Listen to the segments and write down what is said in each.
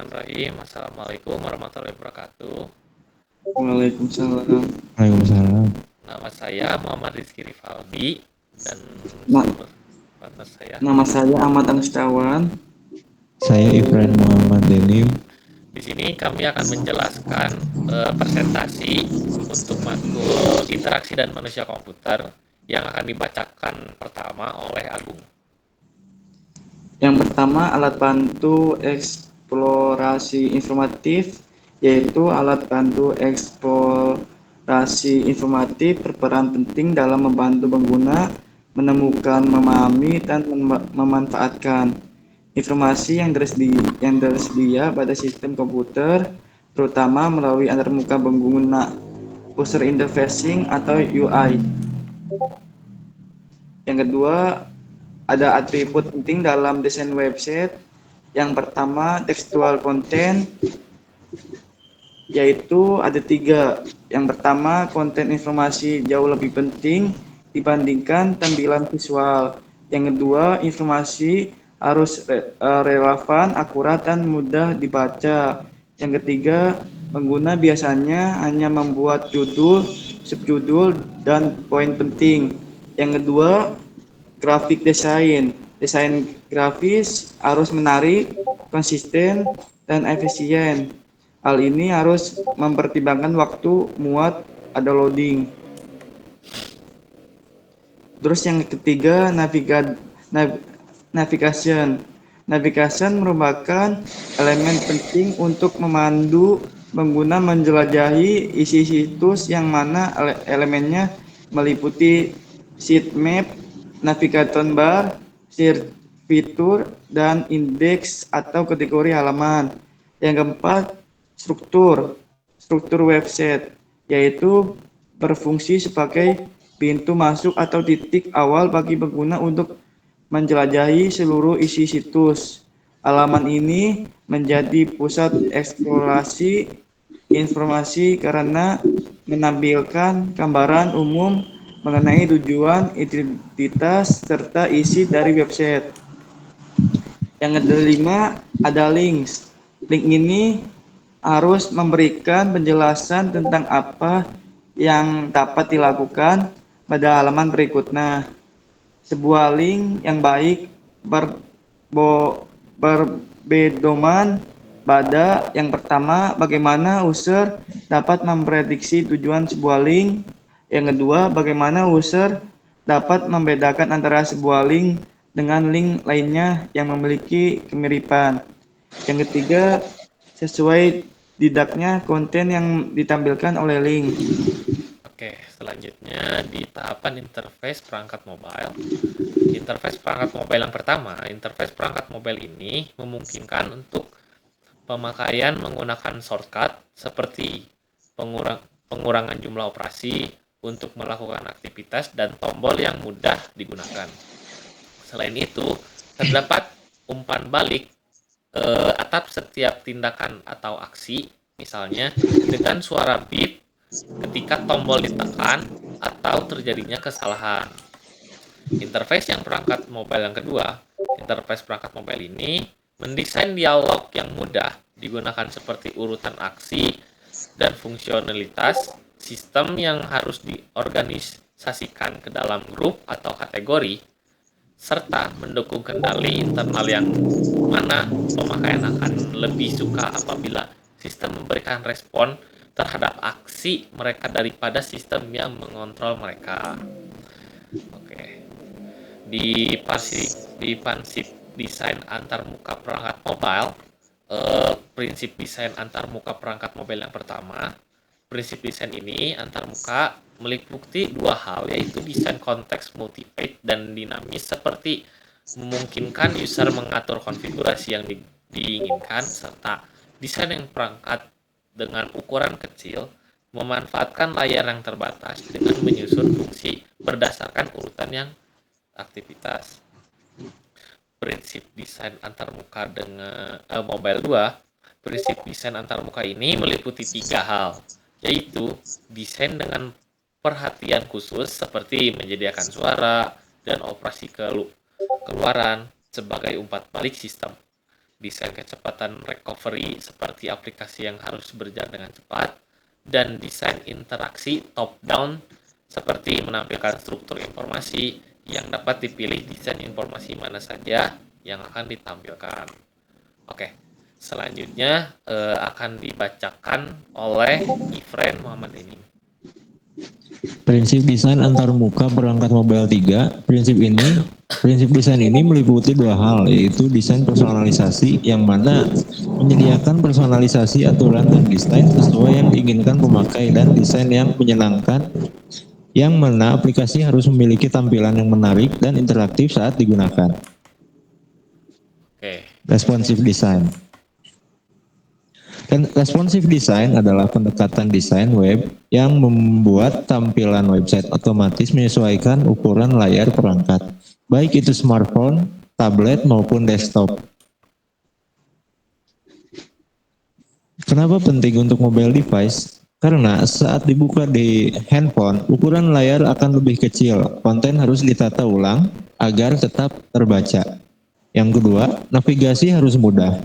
Bismillahirrahmanirrahim. Assalamualaikum warahmatullahi wabarakatuh. Waalaikumsalam. Waalaikumsalam. Nama saya Muhammad Rizky Rivaldi dan Na- partner saya. Nama saya Ahmad Anustawan. Saya Ibrahim Muhammad Denim. Di sini kami akan menjelaskan presentasi untuk matkul interaksi dan manusia komputer yang akan dibacakan pertama oleh Agung. Yang pertama, alat bantu eksplorasi informatif, yaitu alat bantu eksplorasi informatif berperan penting dalam membantu pengguna menemukan, memahami, dan memanfaatkan informasi yang tersedia pada sistem komputer, terutama melalui antarmuka pengguna user interfacing atau UI. Yang kedua, ada atribut penting dalam desain website. Yang pertama, textual content, yaitu ada 3. Yang pertama, konten informasi jauh lebih penting dibandingkan tampilan visual. Yang kedua, informasi harus relevan, akurat, dan mudah dibaca. Yang ketiga, pengguna biasanya hanya membuat judul, subjudul, dan poin penting. Yang kedua, grafik desain. Desain grafis harus menarik, konsisten, dan efisien. Hal ini harus mempertimbangkan waktu muat ada loading. Terus yang ketiga, navigation. Navigation merupakan elemen penting untuk memandu pengguna menjelajahi isi situs yang mana elemennya meliputi sitemap, navigator bar, search fitur, dan indeks atau kategori halaman. Yang keempat, struktur website, yaitu berfungsi sebagai pintu masuk atau titik awal bagi pengguna untuk menjelajahi seluruh isi situs. Halaman ini menjadi pusat eksplorasi informasi karena menampilkan gambaran umum mengenai tujuan, identitas, serta isi dari website. Yang kelima, ada links. Link ini harus memberikan penjelasan tentang apa yang dapat dilakukan pada halaman berikutnya. Sebuah link yang baik berpedoman pada yang pertama, bagaimana user dapat memprediksi tujuan sebuah link. Yang kedua, bagaimana user dapat membedakan antara sebuah link dengan link lainnya yang memiliki kemiripan. Yang ketiga, sesuai didaknya konten yang ditampilkan oleh link. Oke, selanjutnya di tahapan interface perangkat mobile. Interface perangkat mobile yang pertama, interface perangkat mobile ini memungkinkan untuk pemakaian menggunakan shortcut seperti pengurangan jumlah operasi untuk melakukan aktivitas dan tombol yang mudah digunakan. Selain itu, terdapat umpan balik atap setiap tindakan atau aksi, misalnya dengan suara beep ketika tombol ditekan atau terjadinya kesalahan. Interface yang perangkat mobile yang kedua, interface perangkat mobile ini mendesain dialog yang mudah digunakan seperti urutan aksi dan fungsionalitas sistem yang harus diorganisasikan ke dalam grup atau kategori, serta mendukung kendali internal yang mana pemakaian akan lebih suka apabila sistem memberikan respon terhadap aksi mereka daripada sistem yang mengontrol mereka. Oke. Di prinsip desain antarmuka perangkat mobile, prinsip desain antarmuka perangkat mobile yang pertama, prinsip desain ini antarmuka meliputi 2 hal, yaitu desain konteks multi-page dan dinamis seperti memungkinkan user mengatur konfigurasi yang diinginkan, serta desain yang perangkat dengan ukuran kecil memanfaatkan layar yang terbatas dengan menyusun fungsi berdasarkan urutan yang aktivitas. Prinsip desain antarmuka dengan mobile 2, prinsip desain antarmuka ini meliputi 3 hal, yaitu desain dengan perhatian khusus seperti menyediakan suara dan operasi keluaran sebagai umpan balik sistem. desain kecepatan recovery seperti aplikasi yang harus berjalan dengan cepat, dan desain interaksi top-down seperti menampilkan struktur informasi yang dapat dipilih desain informasi mana saja yang akan ditampilkan. Oke, selanjutnya akan dibacakan oleh Ifren Muhammad Denim. Prinsip desain antarmuka perangkat mobile 3. Prinsip desain ini meliputi dua hal, yaitu desain personalisasi yang mana menyediakan personalisasi aturan dan desain sesuai yang diinginkan pemakai, dan desain yang menyenangkan yang mana aplikasi harus memiliki tampilan yang menarik dan interaktif saat digunakan. Oke. Responsive design. Responsive design adalah pendekatan desain web yang membuat tampilan website otomatis menyesuaikan ukuran layar perangkat, baik itu smartphone, tablet, maupun desktop. Kenapa penting untuk mobile device? Karena saat dibuka di handphone, ukuran layar akan lebih kecil. Konten harus ditata ulang agar tetap terbaca. Yang kedua, navigasi harus mudah.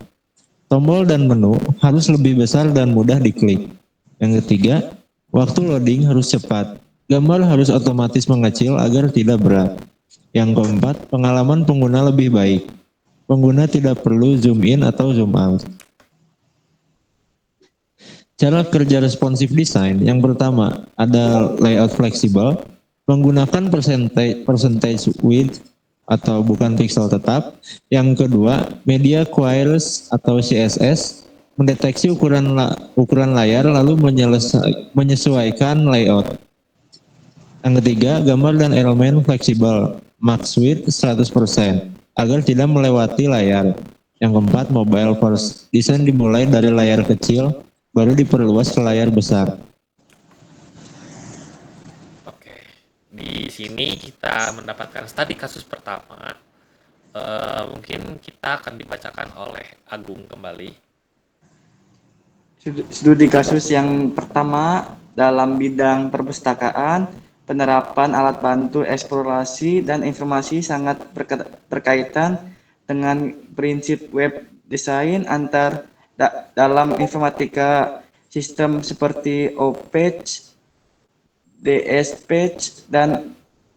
Tombol dan menu harus lebih besar dan mudah diklik. Yang ketiga, waktu loading harus cepat. Gambar harus otomatis mengecil agar tidak berat. Yang keempat, pengalaman pengguna lebih baik. Pengguna tidak perlu zoom in atau zoom out. Cara kerja responsif design, yang pertama ada layout fleksibel, menggunakan percentage width atau bukan pixel tetap. Yang kedua, media queries atau CSS, mendeteksi ukuran layar lalu menyesuaikan layout. Yang ketiga, gambar dan elemen fleksibel, max width 100% agar tidak melewati layar. Yang keempat, mobile first, desain dimulai dari layar kecil baru diperluas ke layar besar. Di sini kita mendapatkan studi kasus pertama. Mungkin kita akan dibacakan oleh Agung kembali. Studi kasus yang pertama dalam bidang perpustakaan, penerapan alat bantu eksplorasi dan informasi sangat berkaitan dengan prinsip web design dalam informatika sistem seperti OPage, DSPage, dan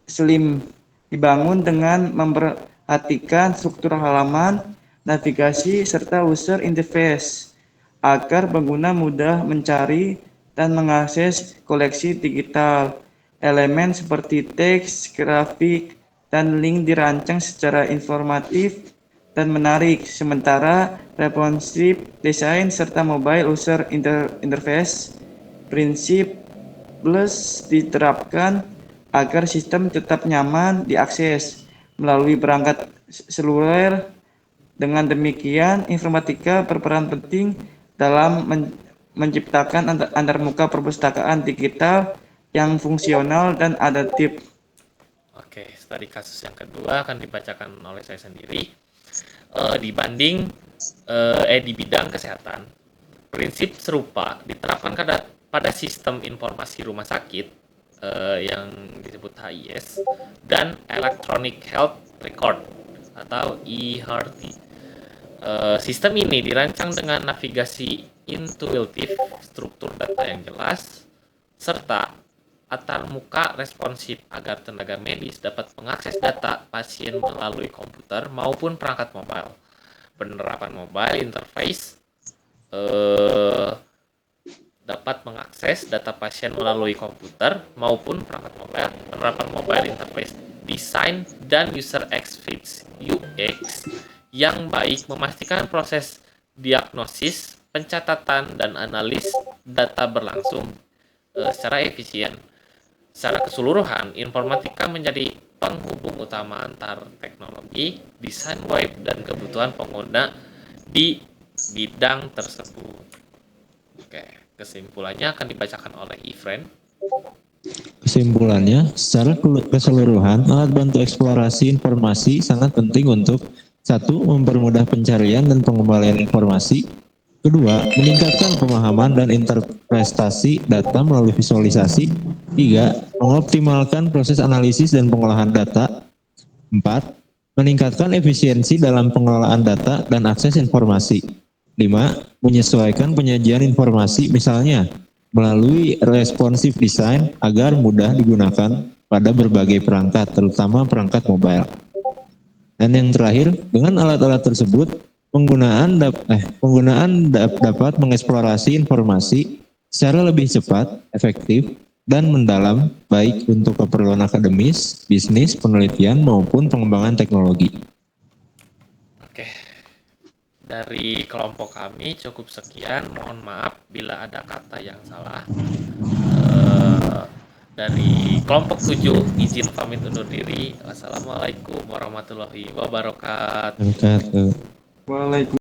Slim dibangun dengan memperhatikan struktur halaman, navigasi, serta user interface agar pengguna mudah mencari dan mengakses koleksi digital. Elemen seperti teks, grafik, dan link dirancang secara informatif dan menarik, sementara responsive design serta mobile user interface prinsip plus diterapkan agar sistem tetap nyaman diakses melalui perangkat seluler. Dengan demikian, informatika berperan penting dalam menciptakan antarmuka perpustakaan digital yang fungsional dan adaptif. Oke, studi kasus yang kedua akan dibacakan oleh saya sendiri. Di bidang kesehatan, prinsip serupa diterapkan pada sistem informasi rumah sakit yang disebut HIS dan Electronic Health Record atau EHRT. Sistem ini dirancang dengan navigasi intuitif, struktur data yang jelas, serta antarmuka responsif agar tenaga medis dapat mengakses data pasien melalui komputer maupun perangkat mobile. Penerapan mobile interface dapat mengakses data pasien melalui komputer maupun perangkat mobile. Penerapan mobile interface design dan user experience UX yang baik memastikan proses diagnosis, pencatatan, dan analis data berlangsung secara efisien. Secara keseluruhan, informatika menjadi penghubung utama antar teknologi, desain web, dan kebutuhan pengguna di bidang tersebut. Oke, kesimpulannya akan dibacakan oleh Ifren. Kesimpulannya, secara keseluruhan, alat bantu eksplorasi informasi sangat penting untuk 1. Mempermudah pencarian dan pengembalian informasi. 2. Meningkatkan pemahaman dan interpretasi data melalui visualisasi. 3. Mengoptimalkan proses analisis dan pengolahan data. 4. meningkatkan efisiensi dalam pengelolaan data dan akses informasi. 5. Menyesuaikan penyajian informasi misalnya melalui responsive design agar mudah digunakan pada berbagai perangkat, terutama perangkat mobile. Dan yang terakhir, dengan alat-alat tersebut, penggunaan dapat mengeksplorasi informasi secara lebih cepat, efektif, dan mendalam, baik untuk keperluan akademis, bisnis, penelitian, maupun pengembangan teknologi. Oke, dari kelompok kami cukup sekian. Mohon maaf bila ada kata yang salah. Dari kelompok 7 izin pamit undur diri. Wassalamualaikum warahmatullahi wabarakatuh. Angkat ke Waalaikumsalam.